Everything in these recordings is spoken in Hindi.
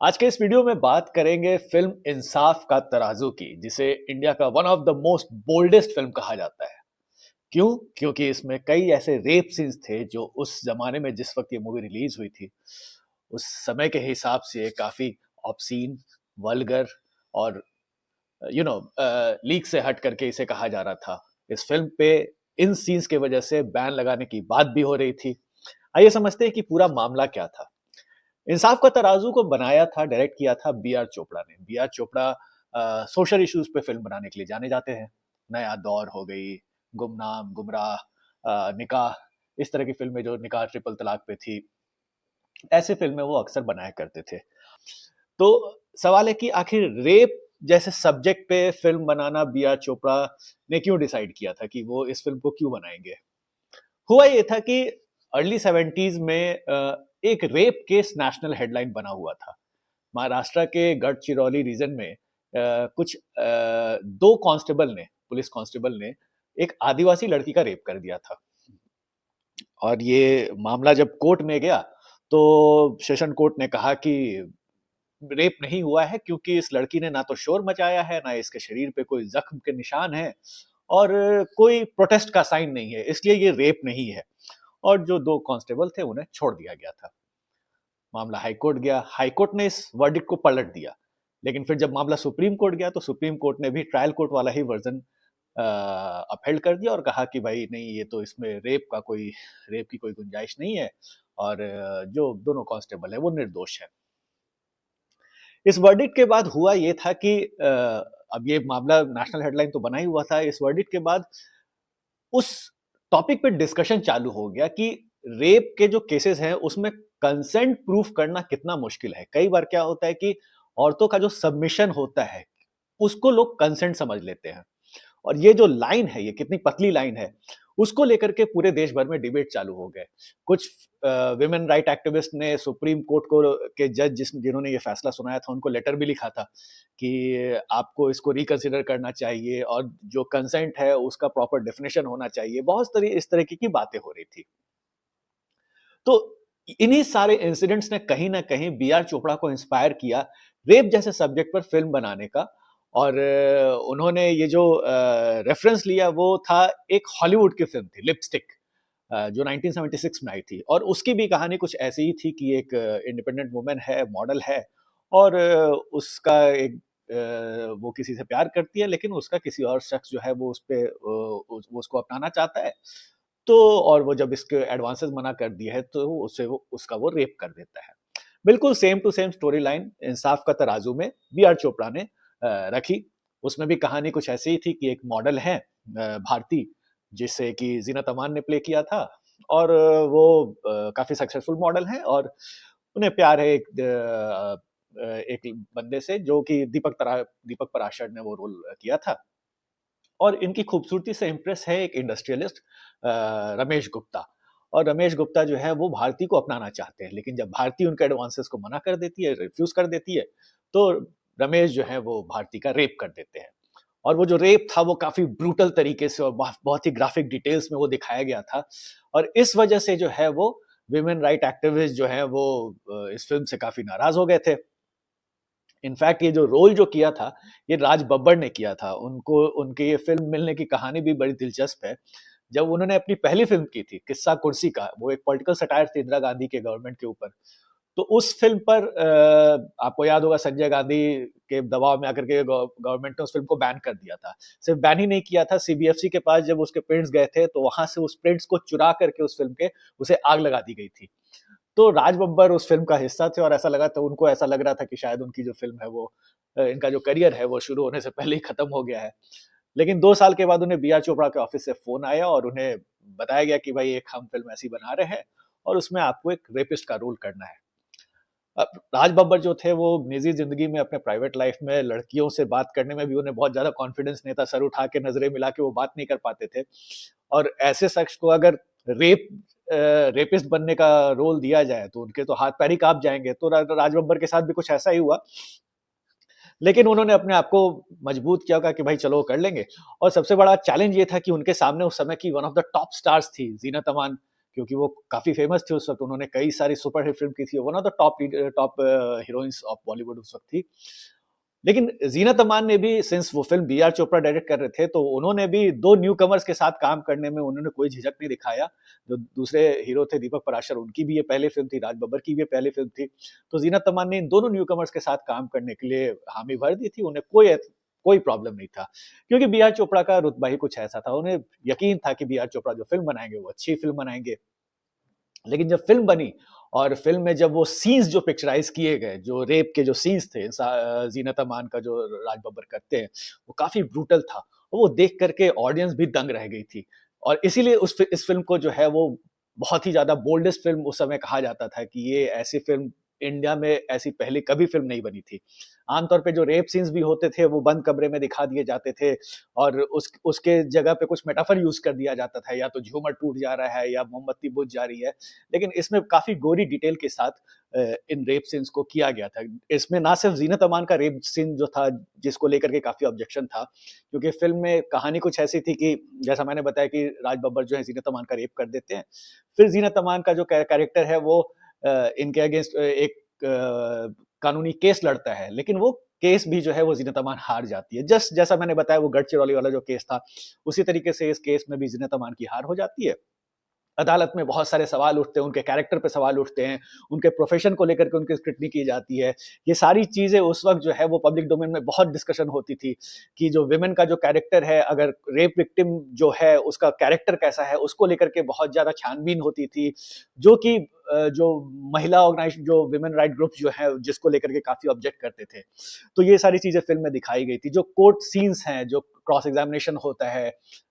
आज के इस वीडियो में बात करेंगे फिल्म इंसाफ का तराजू की, जिसे इंडिया का one of the most boldest film कहा जाता है। क्यों? क्योंकि इसमें कई ऐसे रेप सीन्स थे जो उस जमाने में जिस वक्त ये मूवी रिलीज हुई थी, उस समय के हिसाब से काफी ऑब्सीन, वल्गर और लीक से हट करके इसे कहा जा रहा था। इस फिल्म पे इन सीन्स की वजह से बैन लगाने की बात भी हो रही थी। आइए समझते हैं कि पूरा मामला क्या था। इंसाफ का तराजू को बनाया था, डायरेक्ट किया था बी आर चोपड़ा ने। B R Chopra social issues पे फिल्म बनाने के लिए जाने जाते हैं। नया दौर हो गई, गुमनाम, गुमराह, निकाह, इस तरह की फिल्में जो निकाह ट्रिपल तलाक पे थी, ऐसी फिल्में वो अक्सर बनाया करते थे। तो सवाल है कि आखिर रेप जैसे सब्जेक्ट पे फिल्म बनाना बी आर चोपड़ा ने क्यों डिसाइड किया था कि वो इस फिल्म को क्यों बनाएंगे। हुआ ये था कि अर्ली 70s में एक रेप केस नेशनल हेडलाइन बना हुआ था। महाराष्ट्र के गढ़चिरौली रीजन में कुछ दो कांस्टेबल ने, पुलिस कांस्टेबल ने एक आदिवासी लड़की का रेप कर दिया था। और ये मामला जब कोर्ट में गया तो सेशन कोर्ट ने कहा कि रेप नहीं हुआ है, क्योंकि इस लड़की ने ना तो शोर मचाया है, ना इसके शरीर पे कोई जख्म के निशान है और कोई प्रोटेस्ट का साइन नहीं है, इसलिए ये रेप नहीं है। और जो दो कांस्टेबल थे उन्हें छोड़ दिया गया था। मामला हाईकोर्ट गया, हाईकोर्ट ने इस वर्डिक्ट को पलट दिया। लेकिन फिर जब मामला सुप्रीम कोर्ट गया तो सुप्रीम कोर्ट ने भी ट्रायल कोर्ट वाला ही वर्जन अपहेल्ड कर दिया और कहा कि भाई नहीं, ये तो इसमें रेप की कोई गुंजाइश नहीं है और जो दोनों कांस्टेबल है वो निर्दोष है। इस वर्डिक्ट के बाद हुआ ये था कि अब ये मामला नेशनल हेडलाइन तो बना ही हुआ था। इस वर्डिक्ट के बाद उस टॉपिक पे डिस्कशन चालू हो गया कि रेप के जो केसेस हैं उसमें कंसेंट प्रूफ करना कितना मुश्किल है। कई बार क्या होता है कि औरतों का जो सबमिशन होता है उसको लोग कंसेंट समझ लेते हैं, और ये जो लाइन है, ये कितनी पतली लाइन है, उसको लेकर के पूरे देश भर में डिबेट चालू हो गए। कुछ विमेन राइट एक्टिविस्ट ने सुप्रीम कोर्ट को के जज जिन्होंने ये फैसला सुनाया था उनको लेटर भी लिखा था कि आपको इसको रिकंसिडर करना चाहिए और जो कंसेंट है उसका प्रॉपर डेफिनेशन होना चाहिए। बहुत सारी इस तरह की बातें हो रही थी। तो इन्हीं सारे इंसिडेंट्स ने कहीं ना कहीं बी आर चोपड़ा को इंस्पायर किया रेप जैसे सब्जेक्ट पर फिल्म बनाने का। और उन्होंने ये जो रेफरेंस लिया वो था एक हॉलीवुड की फिल्म थी, लिपस्टिक, जो 1976 में आई थी। और उसकी भी कहानी कुछ ऐसी ही थी कि एक इंडिपेंडेंट वुमेन है, मॉडल है, और उसका एक वो किसी से प्यार करती है, लेकिन उसका किसी और शख्स जो है वो उस पे वो उसको अपनाना चाहता है। तो और वो जब इसके एडवांसेस मना कर दिए है तो उसे वो उसका वो रेप कर देता है। बिल्कुल same to same story line इंसाफ का तराजू में बी आर चोपड़ा ने रखी। उसमें भी कहानी कुछ ऐसी ही थी कि एक मॉडल है, भारती, जिसे कि जीनत अमान ने प्ले किया था। और वो काफी सक्सेसफुल मॉडल है और उन्हें प्यार है एक बंदे से जो कि दीपक पराशर ने वो रोल किया था। और इनकी खूबसूरती से इम्प्रेस है एक इंडस्ट्रियलिस्ट रमेश गुप्ता। और रमेश गुप्ता जो है वो भारती को अपनाना चाहते हैं, लेकिन जब भारती उनके एडवांसेस को मना कर देती है, रिफ्यूज कर देती है, तो रमेश जो है वो भारती का रेप कर देते हैं। और वो जो रेप था वो काफी ब्रूटल तरीके से और बहुत ही ग्राफिक डिटेल्स में वो दिखाया गया था। और इस वजह से जो है वो विमेन राइट एक्टिविस्ट जो है वो इस फिल्म से काफी नाराज हो गए थे। इनफैक्ट ये जो रोल जो किया था ये राज बब्बर ने किया था। उनको उनके ये फिल्म मिलने की कहानी भी बड़ी दिलचस्प है। जब उन्होंने अपनी पहली फिल्म की थी किस्सा कुर्सी का, वो एक पॉलिटिकल सटायर थी इंदिरा गांधी के गवर्नमेंट के ऊपर। तो उस फिल्म पर आपको याद होगा संजय गांधी के दबाव में आकर के गवर्नमेंट ने उस फिल्म को बैन कर दिया था। सिर्फ बैन ही नहीं किया था, सीबीएफसी के पास जब उसके प्रिंट्स गए थे तो वहां से उस प्रिंट्स को चुरा करके उस फिल्म के उसे आग लगा दी गई थी। तो राज बब्बर उस फिल्म का हिस्सा थे और उनको ऐसा लग रहा था कि शायद उनकी जो फिल्म है वो इनका जो करियर है वो शुरू होने से पहले ही खत्म हो गया है। लेकिन 2 साल के बाद उन्हें बी आर चोपड़ा के ऑफिस से फोन आया और उन्हें बताया गया कि भाई एक हम फिल्म ऐसी बना रहे हैं और उसमें आपको एक रेपिस्ट का रोल करना है। अब राज बब्बर जो थे वो निजी जिंदगी में, अपने प्राइवेट लाइफ में लड़कियों से बात करने में भी उन्हें बहुत ज्यादा कॉन्फिडेंस नहीं था। सर उठा के नजरें मिला के वो बात नहीं कर पाते थे। और ऐसे शख्स को अगर रेप रेपिस्ट बनने का रोल दिया जाए तो उनके तो हाथ पैर ही कांप जाएंगे। तो राज बब्बर के साथ भी कुछ ऐसा ही हुआ। लेकिन उन्होंने अपने आप को मजबूत किया, कहा कि भाई चलो कर लेंगे। और सबसे बड़ा चैलेंज ये था कि उनके सामने उस समय की one of the top stars थी जीनत अमान, क्योंकि वो काफ़ी फ़ेमस थी उस वक़्त, उन्होंने कई सारी सुपरहिट फ़िल्म की थी, one of the top heroines of Bollywood उस वक़्त थी। लेकिन ज़ीनत अमान ने भी सिंस वो film B R Chopra direct कर रहे थे, तो उन्होंने भी 2 न्यूकमर्स के साथ काम करने में उन्होंने कोई झिझक नहीं दिखाया। जो दूसरे हीरो थे दीपक पराशर, उनकी भी ये पहली फ़िल्म थी, राज बब्बर की भी ये पहली फ़िल्म थी। तो ज़ीनत अमान ने इन दोनों न्यूकमर्स के साथ काम करने के लिए हामी भर दी थी, उन्हें कोई प्रॉब्लम नहीं था। क्योंकि बी आर चोपड़ा का रुतबा ही कुछ ऐसा था, उन्हें यकीन था कि बी आर चोपड़ा जो फ़िल्म बनाएँगे, वो अच्छी फ़िल्म बनाएँगे। लेकिन जब फ़िल्म बनी और फ़िल्म में जब वो सीन्स जो पिक्चराइज़ किए गए, जो रेप के जो सीन्स थे, ज़ीनत अमान का जो राज बब्बर करते हैं, वो काफ़ी ब्रूटल था। और वो देख कर के ऑडियंस भी दंग रह गई थी। और इसीलिए इस फ़िल्म को जो है वो बहुत ही ज़्यादा बोल्डेस्ट फ़िल्म उस समय कहा जाता था कि ये ऐसी फ़िल्म इंडिया में ऐसी पहले कभी फ़िल्म नहीं बनी थी। आमतौर पे जो रेप सीन्स भी होते थे, वो बंद कमरे में दिखा दिए जाते थे और उसके जगह पे कुछ मेटाफर यूज़ कर दिया जाता था, या तो झूमर टूट जा रहा है या मोमबत्ती बुझ जा रही है। लेकिन इसमें काफ़ी गोरी डिटेल के साथ इन रेप सीन्स को किया गया था। इसमें ना सिर्फ़ ज़ीनत अमान का रेप सीन जो था, जिसको लेकर के काफ़ी ऑब्जेक्शन था, क्योंकि फ़िल्म में कहानी कुछ ऐसी थी कि जैसा मैंने बताया कि राज बब्बर जो है ज़ीनत अमान का रेप कर देते हैं। फिर ज़ीनत अमान का जो कैरेक्टर है वो इनके अगेंस्ट एक कानूनी केस लड़ता है, लेकिन वो केस भी जो है वो ज़ीनत अमान हार जाती है। जस्ट जैसा मैंने बताया वो गढ़चिरौली वाला जो केस था, उसी तरीके से इस केस में भी ज़ीनत अमान की हार हो जाती है। अदालत में बहुत सारे सवाल उठते हैं, उनके कैरेक्टर पे सवाल उठते हैं, उनके प्रोफ़ेशन को लेकर के उनकी स्क्रूटनी की जाती है। ये सारी चीज़ें उस वक़्त जो है वो पब्लिक डोमेन में बहुत डिस्कशन होती थी कि जो वुमेन का जो कैरेक्टर है, अगर रेप विक्टिम जो है उसका कैरेक्टर कैसा है, उसको लेकर के बहुत ज़्यादा छानबीन होती थी। जो कि जो महिला ऑर्गनाइज़ जो वुमेन राइट ग्रुप्स जो हैं जिसको लेकर के काफ़ी ऑब्जेक्ट करते थे। तो ये सारी चीज़ें फ़िल्म में दिखाई गई थी। जो कोर्ट सीन्स हैं, जो क्रॉस एग्ज़ामिनेशन होता है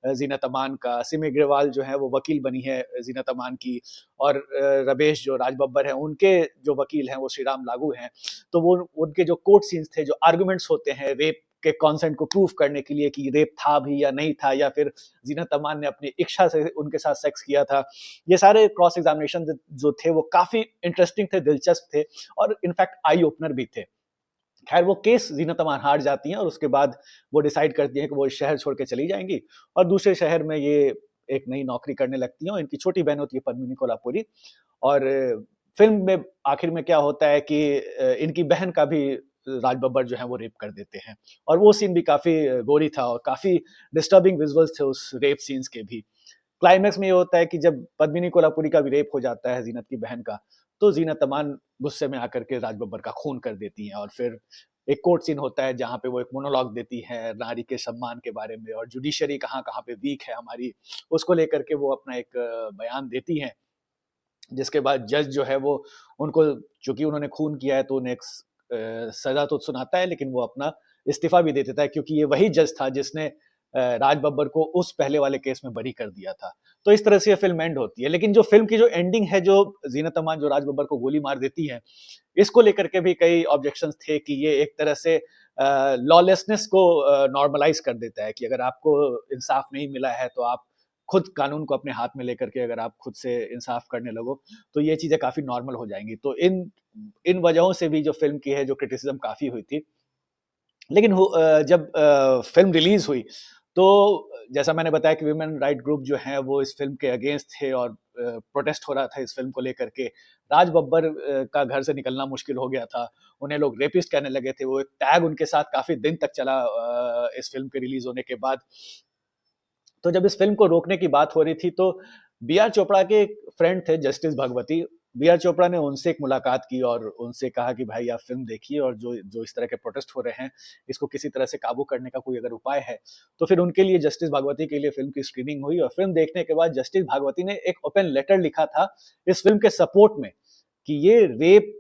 ज़ीनत अमान का, सिमी ग्रेवाल जो है वो वकील बनी है ज़ीनत अमान की, और रमेश जो राज बब्बर हैं, उनके जो वकील हैं वो श्रीराम लागू हैं। तो वो उनके जो कोर्ट सीन्स थे, जो आर्गुमेंट्स होते हैं रेप के कॉन्सेंट को प्रूव करने के लिए कि रेप था भी या नहीं था, या फिर ज़ीनत अमान ने अपनी इच्छा से उनके साथ सेक्स किया था। ये सारे क्रॉस एग्ज़ामिनेशन जो थे वो काफ़ी इंटरेस्टिंग थे, दिलचस्प थे और इनफैक्ट आई ओपनर भी थे। खैर वो केस ज़ीनत अमान हार जाती हैं और उसके बाद वो डिसाइड करती हैं कि वो इस शहर छोड़ के चली जाएँगी और दूसरे शहर में ये एक नई नौकरी करने लगती हैं और इनकी छोटी बहन होती है पद्मिनी कोल्हापुरी। और फ़िल्म में आखिर में क्या होता है कि इनकी बहन का भी राज बब्बर जो है वो रेप कर देते हैं और वो सीन भी काफ़ी गोरी था और काफ़ी डिस्टर्बिंग विजुअल्स थे उस रेप सीन्स के भी। क्लाइमैक्स में ये होता है कि जब पद्मिनी कोल्हापुरी का भी रेप हो जाता है ज़ीनत की बहन का, तो ज़ीनत अमान गुस्से में आकर के राज बब्बर का खून कर देती हैं और फिर एक कोर्ट सीन होता है जहाँ पे वो एक मोनोलॉग देती हैं नारी के सम्मान के बारे में और जुडिशरी कहाँ-कहाँ पे वीक है हमारी, उसको लेकर के वो अपना एक बयान देती हैं। जिसके बाद जज जो है वो उनको, चूँकि उन्होंने खून किया है तो उन्हें एक सज़ा तो सुनाता है, लेकिन वो अपना इस्तीफ़ा भी दे देता है क्योंकि ये वही जज था जिसने राज बब्बर को उस पहले वाले केस में बरी कर दिया था। तो इस तरह से ये फ़िल्म एंड होती है। लेकिन जो फ़िल्म की जो एंडिंग है, जो ज़ीनत अमान जो राज बब्बर को गोली मार देती हैं, इसको लेकर के भी कई ऑब्जेक्शंस थे कि ये एक तरह से लॉलेसनेस को नॉर्मलाइज़ कर देता है कि अगर आपको इंसाफ़ नहीं मिला है तो आप खुद कानून को अपने हाथ में लेकर के अगर आप खुद से इंसाफ करने लगो, तो ये चीज़ें काफ़ी नॉर्मल हो जाएँगी। तो इन इन वजहों से भी जो फ़िल्म की है, जो क्रिटिसिज़्म काफ़ी हुई थी। लेकिन जब फ़िल्म रिलीज़ हुई, तो जैसा मैंने बताया कि वुमेन राइट ग्रुप जो हैं, वो इस फ़िल्म के अगेंस्ट थे और प्रोटेस्ट हो रहा था इस फ़िल्म को लेकर के। राज बब्बर का घर से निकलना मुश्किल हो गया था। उन्हें लोग रेपिस्ट कहने लगे थे। वो एक टैग उनके साथ काफ़ी दिन तक चला इस फ़िल्म के रिलीज़ होने के बाद। तो जब इस फ़िल्म को रोकने की बात हो रही थी तो बी आर चोपड़ा के एक फ्रेंड थे justice Bhagwati. B R Chopra ने उनसे एक मुलाकात की और उनसे कहा कि भाई आप फ़िल्म देखिए और जो जो इस तरह के प्रोटेस्ट हो रहे हैं, इसको किसी तरह से काबू करने का कोई अगर उपाय है। तो फिर उनके लिए जस्टिस भागवती के लिए फ़िल्म की स्क्रीनिंग हुई और फ़िल्म देखने के बाद जस्टिस भागवती ने एक ओपन लेटर लिखा था इस फ़िल्म के सपोर्ट में कि ये रेप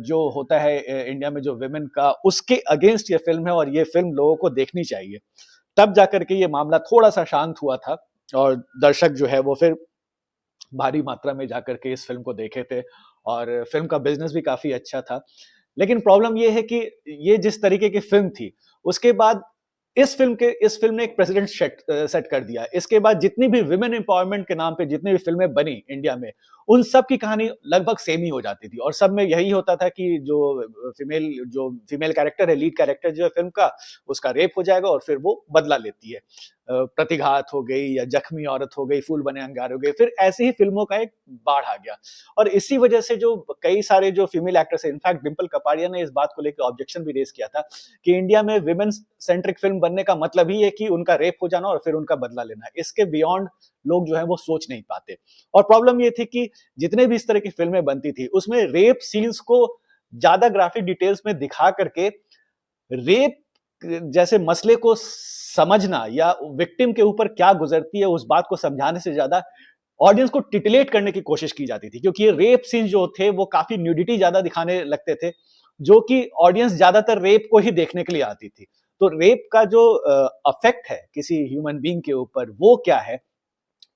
जो होता है इंडिया में जो वुमेन का, उसके अगेंस्ट ये फ़िल्म है और ये फ़िल्म लोगों को देखनी चाहिए। तब जाकर के ये मामला थोड़ा-सा शांत हुआ था और दर्शक जो है वो फिर भारी मात्रा में जाकर के इस फ़िल्म को देखे थे और फ़िल्म का बिज़नेस भी काफ़ी अच्छा था। लेकिन प्रॉब्लम ये है कि ये जिस तरीके की फ़िल्म थी, उसके बाद इस फ़िल्म ने एक प्रेसिडेंट सेट कर दिया। इसके बाद जितनी भी वुमेन एम्पावरमेंट के नाम पे जितनी भी फ़िल्में बनी इंडिया में, उन सब की कहानी लगभग सेम ही हो जाती थी और सब में यही होता था कि जो फीमेल कैरेक्टर है, लीड कैरेक्टर जो है फ़िल्म का, उसका रेप हो जाएगा और फिर वो बदला लेती है। प्रतिघात हो गई या जख्मी औरत हो गई, फूल बने अंगार हो गए, फिर ऐसी ही फ़िल्मों का एक बाढ़ आ गया। और इसी वजह से जो कई सारे जो फीमेल एक्टर्स हैं, इनफैक्ट डिंपल कपाड़िया ने इस बात को लेके ऑब्जेक्शन भी रेज़ किया था कि इंडिया में वुमेन सेंट्रिक फ़िल्म बनने का मतलब ही है कि उनका रेप हो जाना और फिर उनका बदला लेना। इसके बियॉन्ड लोग जो हैं वो सोच नहीं पाते। और प्रॉब्लम ये थी कि जितने भी इस तरह की फ़िल्में बनती थी, उसमें रेप सीन्स को ज़्यादा ग्राफिक डिटेल्स में दिखा करके रेप जैसे मसले को समझना या विक्टिम के ऊपर क्या गुजरती है उस बात को समझाने से ज्यादा ऑडियंस को टिटिलेट करने की कोशिश की जाती थी, क्योंकि ये रेप सीन जो थे वो काफी न्यूडिटी ज्यादा दिखाने लगते थे, जो कि ऑडियंस ज्यादातर रेप को ही देखने के लिए आती थी। तो रेप का जो अफेक्ट है किसी ह्यूमन बीइंग के ऊपर वो क्या है,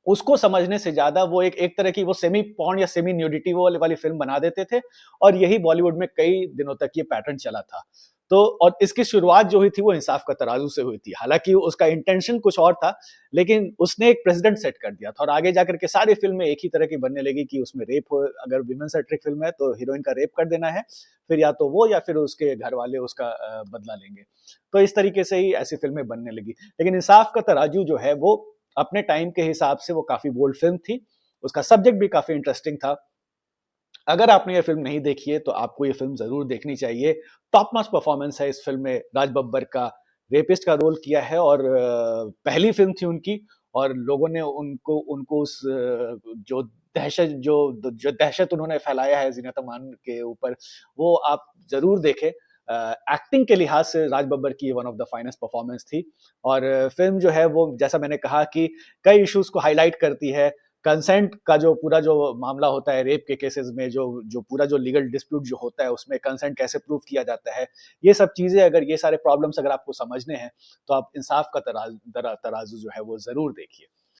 उसको समझने से ज्यादा वो एक एक तरह की वो सेमी पॉर्न या सेमी न्यूडिटी वो वाली फिल्म बना देते थे। और यही बॉलीवुड में कई दिनों तक ये पैटर्न चला था। तो और इसकी शुरुआत जो हुई थी वो इंसाफ का तराजू से हुई थी। हालांकि उसका इंटेंशन कुछ और था, लेकिन उसने एक प्रेसिडेंट सेट कर दिया था और आगे जाकर के सारी फिल्में एक ही तरह की बनने लगी कि उसमें रेप हो, अगर विमेन सेंट्रिक फिल्म है तो हीरोइन का रेप कर देना है, फिर या तो वो या फिर उसके घर वाले उसका बदला लेंगे। तो इस तरीके से ही ऐसी फिल्में बनने लगी। लेकिन इंसाफ का तराजू जो है वो अपने टाइम के हिसाब से वो काफी बोल्ड फिल्म थी। उसका सब्जेक्ट भी काफी इंटरेस्टिंग था। अगर आपने ये फिल्म नहीं देखी है तो आपको ये फिल्म जरूर देखनी चाहिए। टॉप नॉच परफॉर्मेंस है इस फिल्म में। राज बब्बर का रेपिस्ट का रोल किया है और पहली फिल्म थी उनकी, और लोगों ने उनको उनको उस जो दहशत जो जो दहशत उन्होंने फैलाया है जीनत अमान के ऊपर, वो आप जरूर देखें। एक्टिंग के लिहाज से राज बब्बर की one of the finest performance थी। और फिल्म जो है वो जैसा मैंने कहा कि कई इश्यूज को हाईलाइट करती है। कंसेंट का जो पूरा जो मामला होता है रेप के केसेस में, जो जो पूरा जो लीगल डिस्प्यूट जो होता है उसमें कंसेंट कैसे प्रूव किया जाता है, ये सब चीजें, अगर ये सारे प्रॉब्लम्स अगर आपको समझने हैं तो आप इंसाफ का तराजू जो है वो जरूर देखिए।